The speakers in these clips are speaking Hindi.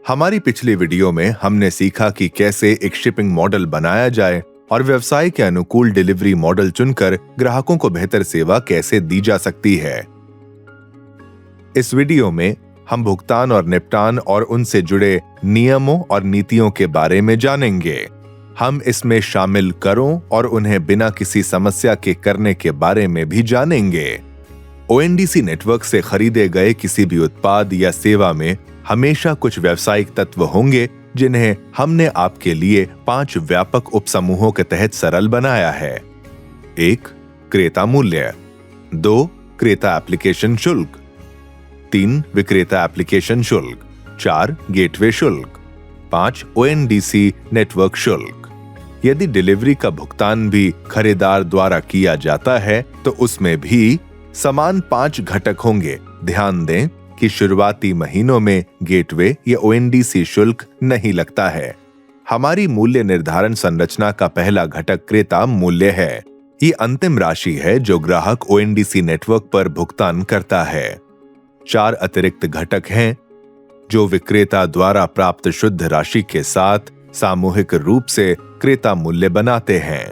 हमारी पिछली वीडियो में हमने सीखा कि कैसे एक शिपिंग मॉडल बनाया जाए और व्यवसाय के अनुकूल डिलीवरी मॉडल चुनकर ग्राहकों को बेहतर सेवा कैसे दी जा सकती है। इस वीडियो में हम भुगतान और निपटान और उनसे जुड़े नियमों और नीतियों के बारे में जानेंगे। हम इसमें शामिल करों और उन्हें बिना किसी समस्या के करने के बारे में भी जानेंगे। ओएनडीसी नेटवर्क से खरीदे गए किसी भी उत्पाद या सेवा में हमेशा कुछ व्यावसायिक तत्व होंगे जिन्हें हमने आपके लिए 5 व्यापक उपसमूहों के तहत सरल बनाया है। 1. क्रेता मूल्य। 2. क्रेता एप्लीकेशन शुल्क। 3. विक्रेता एप्लीकेशन शुल्क। 4. गेटवे शुल्क। 5. ओएनडीसी नेटवर्क शुल्क। यदि डिलीवरी का भुगतान भी खरीदार द्वारा किया जाता है तो उसमें भी समान 5 घटक होंगे। ध्यान दें कि शुरुआती महीनों में गेटवे या ओएनडीसी शुल्क नहीं लगता है। हमारी मूल्य निर्धारण संरचना का पहला घटक क्रेता मूल्य है। ये अंतिम राशि है जो ग्राहक ओएनडीसी नेटवर्क पर भुगतान करता है। 4 अतिरिक्त घटक हैं जो विक्रेता द्वारा प्राप्त शुद्ध राशि के साथ सामूहिक रूप से क्रेता मूल्य बनाते हैं।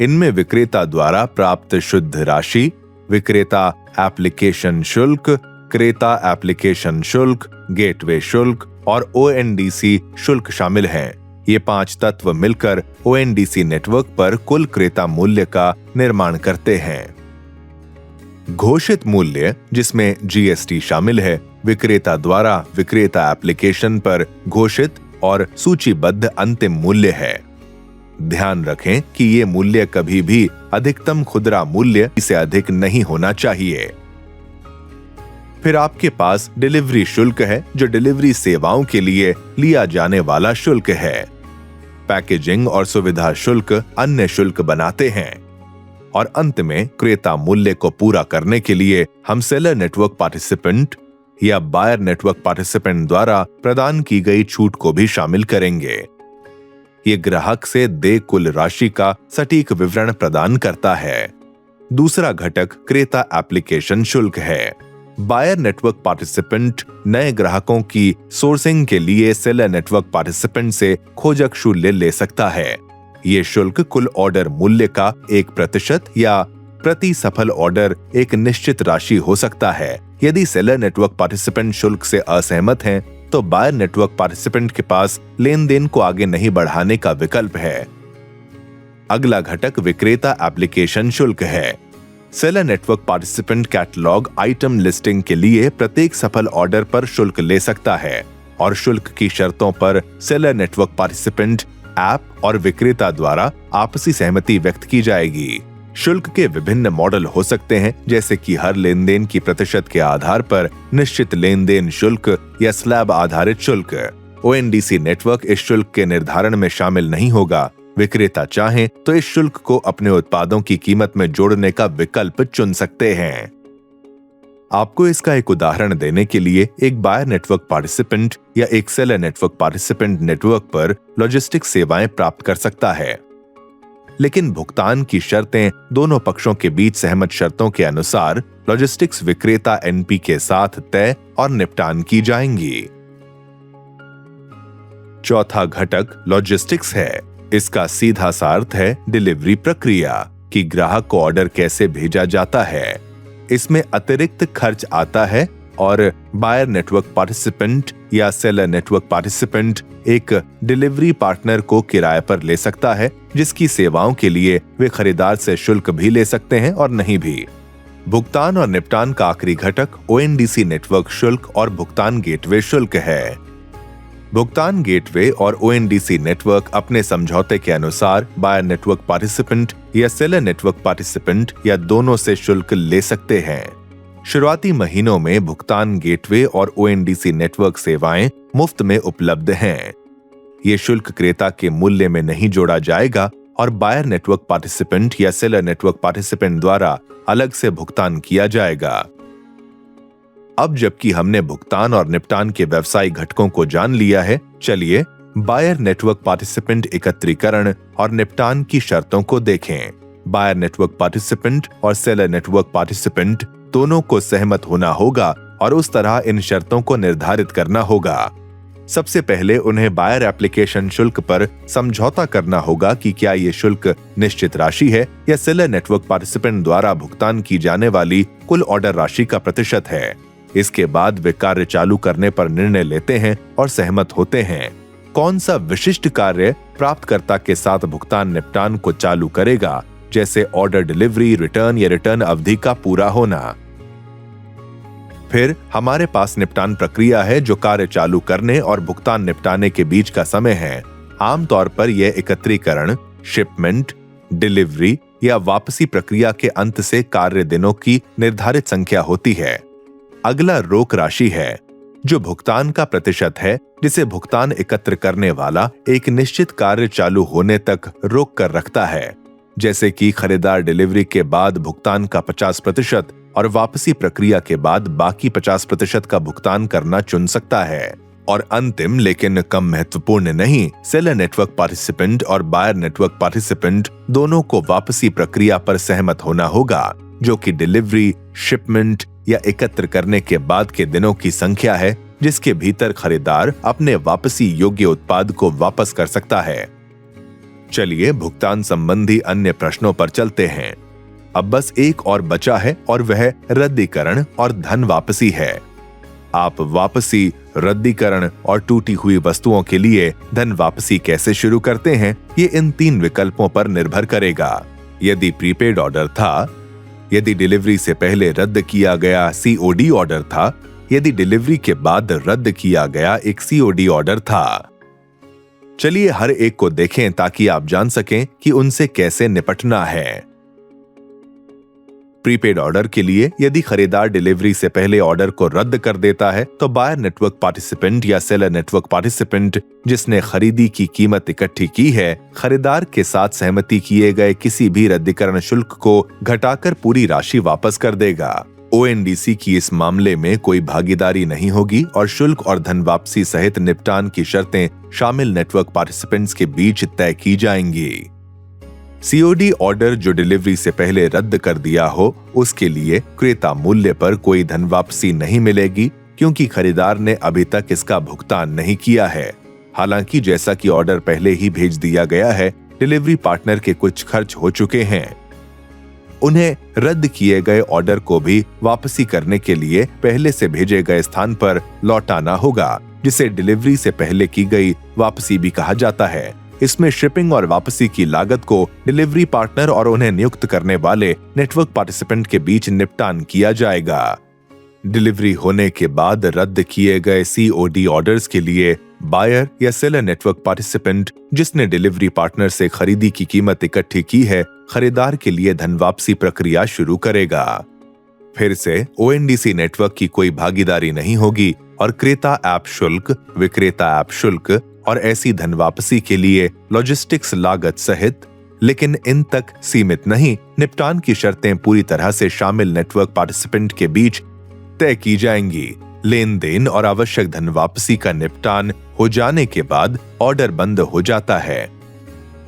इनमें विक्रेता द्वारा प्राप्त शुद्ध राशि, विक्रेता एप्लीकेशन शुल्क, क्रेता एप्लीकेशन शुल्क, गेटवे शुल्क और ओएनडीसी शुल्क शामिल हैं। ये 5 तत्व मिलकर ओएनडीसी नेटवर्क पर कुल क्रेता मूल्य का निर्माण करते हैं। घोषित मूल्य, जिसमें जीएसटी शामिल है, विक्रेता द्वारा विक्रेता एप्लीकेशन पर घोषित और सूचीबद्ध अंतिम मूल्य है। ध्यान रखें कि ये मूल्य कभी भी अधिकतम खुदरा मूल्य से अधिक नहीं होना चाहिए। फिर आपके पास डिलीवरी शुल्क है जो डिलीवरी सेवाओं के लिए लिया जाने वाला शुल्क है। पैकेजिंग और सुविधा शुल्क अन्य शुल्क बनाते हैं। और अंत में क्रेता मूल्य को पूरा करने के लिए हम सेलर नेटवर्क पार्टिसिपेंट या बायर नेटवर्क पार्टिसिपेंट द्वारा प्रदान की गई छूट को भी शामिल करेंगे। ये ग्राहक से देय कुल राशि का सटीक विवरण प्रदान करता है। दूसरा घटक क्रेता एप्लीकेशन शुल्क है। बायर नेटवर्क पार्टिसिपेंट नए ग्राहकों की सोर्सिंग के लिए सेलर नेटवर्क पार्टिसिपेंट से खोजक शुल्क ले सकता है। ये शुल्क कुल ऑर्डर मूल्य का 1% या प्रति सफल ऑर्डर एक निश्चित राशि हो सकता है। यदि सेलर नेटवर्क पार्टिसिपेंट शुल्क से असहमत हैं, तो बायर नेटवर्क पार्टिसिपेंट के पास लेन देन को आगे नहीं बढ़ाने का विकल्प है। अगला घटक विक्रेता एप्लीकेशन शुल्क है। Seller network participant catalogue item listing के लिए प्रत्येक सफल ऑर्डर पर शुल्क ले सकता है और शुल्क की शर्तों पर सेलर नेटवर्क पार्टिसिपेंट ऐप और विक्रेता द्वारा आपसी सहमति व्यक्त की जाएगी। शुल्क के विभिन्न मॉडल हो सकते हैं, जैसे कि हर लेनदेन की प्रतिशत के आधार पर निश्चित लेनदेन शुल्क या स्लैब आधारित शुल्क। ओएनडीसी नेटवर्क इस शुल्क के निर्धारण में शामिल नहीं होगा। विक्रेता चाहें तो इस शुल्क को अपने उत्पादों की कीमत में जोड़ने का विकल्प चुन सकते हैं। आपको इसका एक उदाहरण देने के लिए एक बायर नेटवर्क पार्टिसिपेंट या एक सेलर नेटवर्क पार्टिसिपेंट नेटवर्क पर लॉजिस्टिक्स सेवाएं प्राप्त कर सकता है, लेकिन भुगतान की शर्तें दोनों पक्षों के बीच सहमत शर्तों के अनुसार लॉजिस्टिक्स विक्रेता एनपी के साथ तय और निपटान की जाएंगी। चौथा घटक लॉजिस्टिक्स है। इसका सीधा सा अर्थ है डिलीवरी प्रक्रिया, कि ग्राहक को ऑर्डर कैसे भेजा जाता है। इसमें अतिरिक्त खर्च आता है और बायर नेटवर्क पार्टिसिपेंट या सेलर नेटवर्क पार्टिसिपेंट एक डिलीवरी पार्टनर को किराए पर ले सकता है, जिसकी सेवाओं के लिए वे खरीदार से शुल्क भी ले सकते हैं और नहीं भी। भुगतान और निपटान का आखिरी घटक ओएनडीसी नेटवर्क शुल्क और भुगतान गेटवे शुल्क है। भुगतान गेटवे और ओएनडीसी नेटवर्क अपने समझौते के अनुसार बायर नेटवर्क पार्टिसिपेंट या सेलर नेटवर्क पार्टिसिपेंट या दोनों से शुल्क ले सकते हैं। शुरुआती महीनों में भुगतान गेटवे और ओएनडीसी नेटवर्क सेवाएं मुफ्त में उपलब्ध हैं। ये शुल्क क्रेता के मूल्य में नहीं जोड़ा जाएगा और बायर नेटवर्क पार्टिसिपेंट या सेलर नेटवर्क पार्टिसिपेंट द्वारा अलग से भुगतान किया जाएगा। अब जबकि हमने भुगतान और निपटान के व्यवसायिक घटकों को जान लिया है, चलिए बायर नेटवर्क पार्टिसिपेंट एकत्रीकरण और निपटान की शर्तों को देखें। बायर नेटवर्क पार्टिसिपेंट और सेलर नेटवर्क पार्टिसिपेंट दोनों को सहमत होना होगा और उस तरह इन शर्तों को निर्धारित करना होगा। सबसे पहले उन्हें बायर एप्लीकेशन शुल्क पर समझौता करना होगा कि क्या ये शुल्क निश्चित राशि है या सेलर नेटवर्क पार्टिसिपेंट द्वारा भुगतान की जाने वाली कुल ऑर्डर राशि का प्रतिशत है। इसके बाद वे कार्य चालू करने पर निर्णय लेते हैं और सहमत होते हैं। कौन सा विशिष्ट कार्य प्राप्तकर्ता के साथ भुगतान निपटान को चालू करेगा, जैसे ऑर्डर डिलीवरी, रिटर्न या रिटर्न अवधि का पूरा होना। फिर हमारे पास निपटान प्रक्रिया है जो कार्य चालू करने और भुगतान निपटाने के बीच का समय है। आमतौर पर यह एकत्रीकरण, शिपमेंट, डिलीवरी या वापसी प्रक्रिया के अंत से कार्य दिनों की निर्धारित संख्या होती है। अगला रोक राशि है, जो भुगतान का प्रतिशत है जिसे भुगतान एकत्र करने वाला एक निश्चित कार्य चालू होने तक रोक कर रखता है, जैसे कि खरीदार डिलीवरी के बाद भुगतान का 50% और वापसी प्रक्रिया के बाद बाकी 50% का भुगतान करना चुन सकता है। और अंतिम लेकिन कम महत्वपूर्ण नहीं, सेलर नेटवर्क पार्टिसिपेंट और बायर नेटवर्क पार्टिसिपेंट दोनों को वापसी प्रक्रिया पर सहमत होना होगा, जो कि डिलीवरी, शिपमेंट या एकत्र करने के बाद के दिनों की संख्या है जिसके भीतर खरीदार अपने वापसी योग्य उत्पाद को वापस कर सकता है। चलिए भुगतान संबंधी अन्य प्रश्नों पर चलते हैं। अब बस एक और बचा है और वह रद्दीकरण और धन वापसी है। आप वापसी, रद्दीकरण और टूटी हुई वस्तुओं के लिए धन वापसी कैसे शुरू करते हैं, ये इन 3 विकल्पों पर निर्भर करेगा। यदि प्रीपेड ऑर्डर था, यदि डिलीवरी से पहले रद्द किया गया COD ऑर्डर था, यदि डिलीवरी के बाद रद्द किया गया एक COD ऑर्डर था। चलिए हर एक को देखें ताकि आप जान सकें कि उनसे कैसे निपटना है। प्रीपेड ऑर्डर के लिए यदि खरीदार डिलीवरी से पहले ऑर्डर को रद्द कर देता है तो बायर नेटवर्क पार्टिसिपेंट या सेलर नेटवर्क पार्टिसिपेंट जिसने खरीदी की कीमत इकट्ठी की है, खरीदार के साथ सहमति किए गए किसी भी रद्दीकरण शुल्क को घटाकर पूरी राशि वापस कर देगा। ONDC की इस मामले में कोई भागीदारी नहीं होगी और शुल्क और धन वापसी सहित निपटान की शर्तें शामिल नेटवर्क पार्टिसिपेंट्स के बीच तय की जाएंगी। COD ऑर्डर जो डिलीवरी से पहले रद्द कर दिया हो, उसके लिए क्रेता मूल्य पर कोई धन वापसी नहीं मिलेगी क्योंकि खरीदार ने अभी तक इसका भुगतान नहीं किया है। हालांकि जैसा कि ऑर्डर पहले ही भेज दिया गया है, डिलीवरी पार्टनर के कुछ खर्च हो चुके हैं। उन्हें रद्द किए गए ऑर्डर को भी वापसी करने के लिए पहले से भेजे गए स्थान पर लौटाना होगा, जिसे डिलीवरी से पहले की गई वापसी भी कहा जाता है। इसमें शिपिंग और वापसी की लागत को डिलीवरी पार्टनर और उन्हें नियुक्त करने वाले नेटवर्क पार्टिसिपेंट के बीच निपटान किया जाएगा। डिलीवरी होने के बाद रद्द किए गए COD ऑर्डर्स के लिए बायर या सेलर नेटवर्क पार्टिसिपेंट जिसने डिलीवरी पार्टनर से खरीदी की कीमत इकट्ठी की है, खरीदार के लिए धन वापसी प्रक्रिया शुरू करेगा। फिर से ONDC नेटवर्क की कोई भागीदारी नहीं होगी और क्रेता ऐप शुल्क, विक्रेता ऐप शुल्क और ऐसी धन वापसी के लिए लॉजिस्टिक्स लागत सहित, लेकिन इन तक सीमित नहीं, निपटान की शर्तें पूरी तरह से शामिल नेटवर्क पार्टिसिपेंट के बीच तय की जाएंगी। लेन देन और आवश्यक धन वापसी का निपटान हो जाने के बाद ऑर्डर बंद हो जाता है।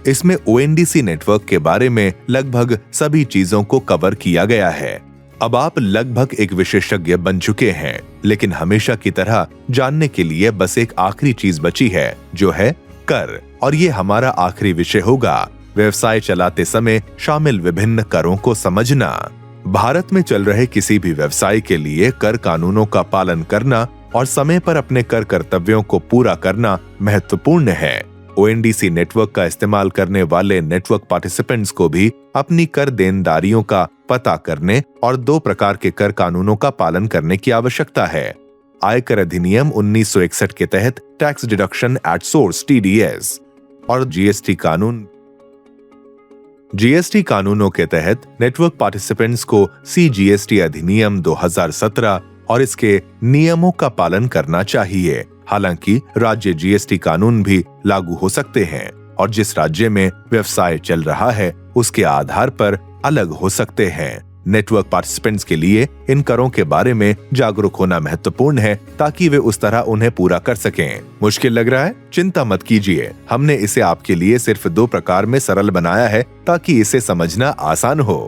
इसमें ONDC नेटवर्क के बारे में लगभग सभी चीजों को कवर किया गया है। अब आप लगभग एक विशेषज्ञ बन चुके हैं, लेकिन हमेशा की तरह जानने के लिए बस एक आखिरी चीज बची है, जो है कर। और ये हमारा आखिरी विषय होगा, व्यवसाय चलाते समय शामिल विभिन्न करों को समझना। भारत में चल रहे किसी भी व्यवसाय के लिए कर कानूनों का पालन करना और समय पर अपने कर कर्तव्यों को पूरा करना महत्वपूर्ण है। ONDC नेटवर्क का इस्तेमाल करने वाले नेटवर्क पार्टिसिपेंट्स को भी अपनी कर देनदारियों का पता करने और 2 प्रकार के कर कानूनों का पालन करने की आवश्यकता है। आयकर अधिनियम 1961 के तहत tax deduction at source TDS और GST कानूनों के तहत नेटवर्क पार्टिसिपेंट्स को CGST अधिनियम 2017 और इसके नियमों का पालन करना चाहिए। हालांकि राज्य GST कानून भी लागू हो सकते हैं और जिस राज्य में व्यवसाय चल रहा है उसके आधार पर अलग हो सकते हैं। नेटवर्क पार्टिसिपेंट्स के लिए इन करों के बारे में जागरूक होना महत्वपूर्ण है ताकि वे उस तरह उन्हें पूरा कर सकें। मुश्किल लग रहा है? चिंता मत कीजिए, हमने इसे आपके लिए सिर्फ 2 प्रकार में सरल बनाया है ताकि इसे समझना आसान हो।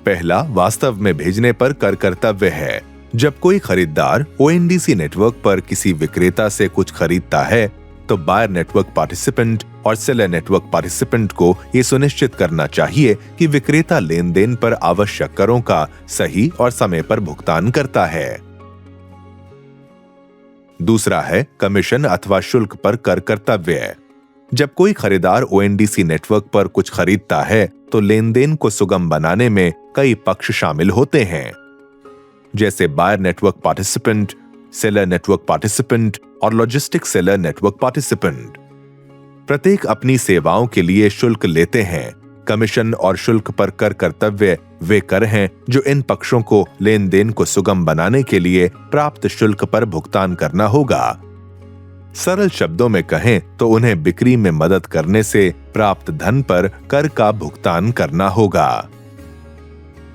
पहला वास्तव में भेजने पर कर कर्तव्य है, जब कोई खरीदार ओएनडीसी नेटवर्क पर किसी विक्रेता से कुछ खरीदता है तो बायर नेटवर्क पार्टिसिपेंट और सेलर नेटवर्क पार्टिसिपेंट को ये सुनिश्चित करना चाहिए कि विक्रेता लेन देन पर आवश्यक करों का सही और समय पर भुगतान करता है। दूसरा है कमीशन अथवा शुल्क पर कर कर्तव्य। जब कोई खरीदार ओएनडीसी नेटवर्क पर कुछ खरीदता है तो लेन देन को सुगम बनाने में कई पक्ष शामिल होते हैं, जैसे buyer network participant, seller network participant और लॉजिस्टिक सेलर नेटवर्क पार्टिसिपेंट। प्रत्येक अपनी सेवाओं के लिए शुल्क लेते हैं। कमीशन और शुल्क पर कर कर्तव्य वे कर हैं जो इन पक्षों को लेन देन को सुगम बनाने के लिए प्राप्त शुल्क पर भुगतान करना होगा। सरल शब्दों में कहें तो उन्हें बिक्री में मदद करने से प्राप्त धन पर कर का भुगतान करना होगा।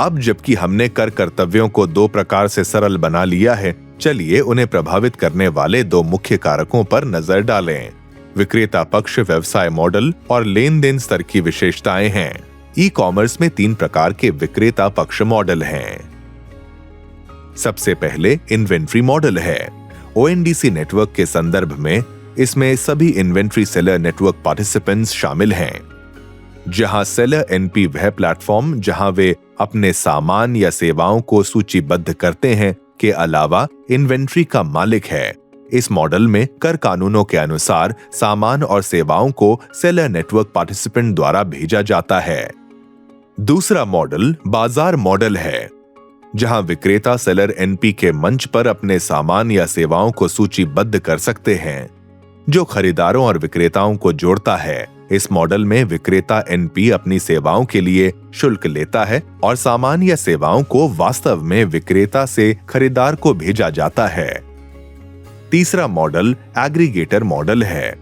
अब जबकि हमने कर कर्तव्यों को दो प्रकार से सरल बना लिया है, चलिए उन्हें प्रभावित करने वाले दो मुख्य कारकों पर नजर डालें। विक्रेता पक्ष व्यवसाय मॉडल और लेन देन स्तर की विशेषताएं हैं। ई कॉमर्स में 3 प्रकार के विक्रेता पक्ष मॉडल हैं। सबसे पहले इन्वेंट्री मॉडल है। ओएनडीसी नेटवर्क के संदर्भ में इसमें सभी इन्वेंट्री सेलर नेटवर्क पार्टिसिपेंट्स शामिल हैं। जहां सेलर एनपी वह प्लेटफॉर्म जहां वे अपने सामान या सेवाओं को सूचीबद्ध करते हैं के अलावा इन्वेंट्री का मालिक है। इस मॉडल में कर कानूनों के अनुसार सामान और सेवाओं को सेलर नेटवर्क पार्टिसिपेंट द्वारा भेजा जाता है। दूसरा मॉडल बाजार मॉडल है, जहां विक्रेता सेलर एनपी के मंच पर अपने सामान या सेवाओं को सूचीबद्ध कर सकते हैं, जो खरीदारों और विक्रेताओं को जोड़ता है। इस मॉडल में विक्रेता एनपी अपनी सेवाओं के लिए शुल्क लेता है और सामान या सेवाओं को वास्तव में विक्रेता से खरीदार को भेजा जाता है। तीसरा मॉडल एग्रीगेटर मॉडल है।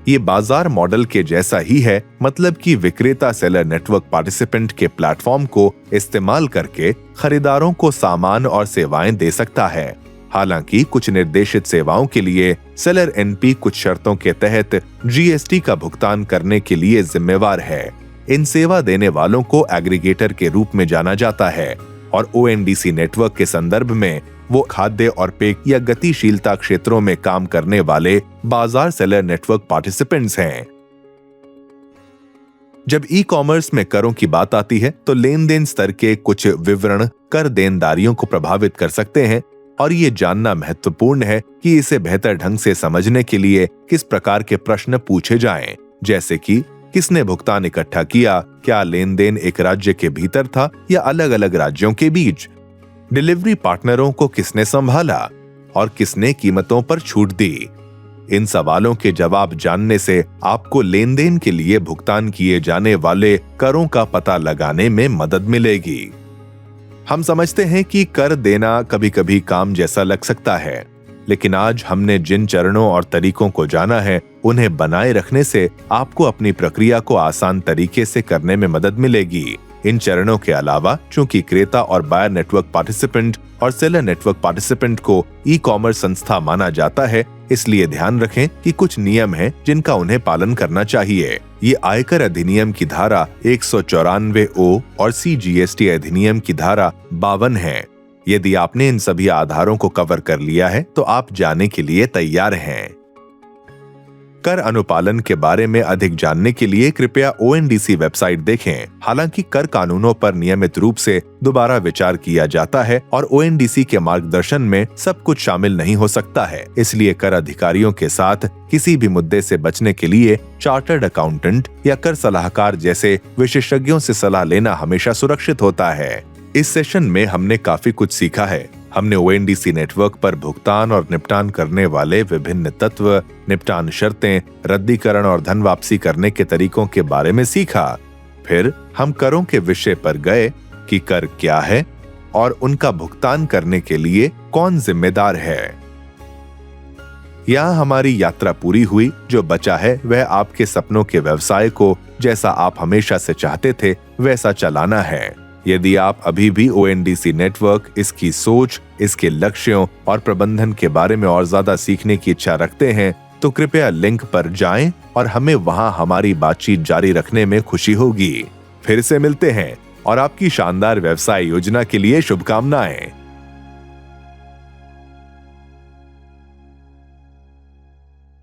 ये बाजार मॉडल के जैसा ही है, मतलब कि विक्रेता सेलर नेटवर्क पार्टिसिपेंट के प्लेटफॉर्म को इस्तेमाल करके खरीदारों को सामान और सेवाएं दे सकता है। हालांकि कुछ निर्देशित सेवाओं के लिए सेलर एनपी कुछ शर्तों के तहत जीएसटी का भुगतान करने के लिए जिम्मेवार है। इन सेवा देने वालों को एग्रीगेटर के रूप में जाना जाता है और ओएनडीसी नेटवर्क के संदर्भ में वो खाद्य और पेय या गतिशीलता क्षेत्रों में काम करने वाले बाजार सेलर नेटवर्क पार्टिसिपेंट्स हैं। जब ई कॉमर्स में करों की बात आती है तो लेन देन स्तर के कुछ विवरण कर देनदारियों को प्रभावित कर सकते हैं और ये जानना महत्वपूर्ण है कि इसे बेहतर ढंग से समझने के लिए किस प्रकार के प्रश्न पूछे जाएं, जैसे कि किसने भुगतान इकट्ठा किया, क्या लेन देन एक राज्य के भीतर था या अलग अलग राज्यों के बीच, डिलीवरी पार्टनरों को किसने संभाला और किसने कीमतों पर छूट दी। इन सवालों के जवाब जानने से आपको लेन देन के लिए भुगतान किए जाने वाले करों का पता लगाने में मदद मिलेगी। हम समझते हैं कि कर देना कभी कभी काम जैसा लग सकता है, लेकिन आज हमने जिन चरणों और तरीकों को जाना है उन्हें बनाए रखने से आपको अपनी प्रक्रिया को आसान तरीके से करने में मदद मिलेगी। इन चरणों के अलावा चूंकि क्रेता और बायर नेटवर्क पार्टिसिपेंट और सेलर नेटवर्क पार्टिसिपेंट को ई कॉमर्स संस्था माना जाता है, इसलिए ध्यान रखें कि कुछ नियम हैं जिनका उन्हें पालन करना चाहिए। ये आयकर अधिनियम की धारा 194 और सीजीएसटी अधिनियम की धारा 52 है। यदि आपने इन सभी आधारों को कवर कर लिया है तो आप जाने के लिए तैयार हैं। कर अनुपालन के बारे में अधिक जानने के लिए कृपया ओएनडीसी वेबसाइट देखें। हालांकि कर कानूनों पर नियमित रूप से दोबारा विचार किया जाता है और ओएनडीसी के मार्गदर्शन में सब कुछ शामिल नहीं हो सकता है, इसलिए कर अधिकारियों के साथ किसी भी मुद्दे से बचने के लिए चार्टर्ड अकाउंटेंट या कर सलाहकार जैसे विशेषज्ञों से सलाह लेना हमेशा सुरक्षित होता है। इस सेशन में हमने काफी कुछ सीखा है। हमने ओएनडीसी नेटवर्क पर भुगतान और निपटान करने वाले विभिन्न तत्व, निपटान शर्तें, रद्दीकरण और धन वापसी करने के तरीकों के बारे में सीखा। फिर हम करों के विषय पर गए कि कर क्या है और उनका भुगतान करने के लिए कौन जिम्मेदार है। यहाँ हमारी यात्रा पूरी हुई। जो बचा है वह आपके सपनों के व्यवसाय को जैसा आप हमेशा से चाहते थे वैसा चलाना है। यदि आप अभी भी ओएनडीसी नेटवर्क, इसकी सोच, इसके लक्ष्यों और प्रबंधन के बारे में और ज्यादा सीखने की इच्छा रखते हैं तो कृपया लिंक पर जाएं और हमें वहां हमारी बातचीत जारी रखने में खुशी होगी। फिर से मिलते हैं और आपकी शानदार व्यवसाय योजना के लिए शुभकामनाएं।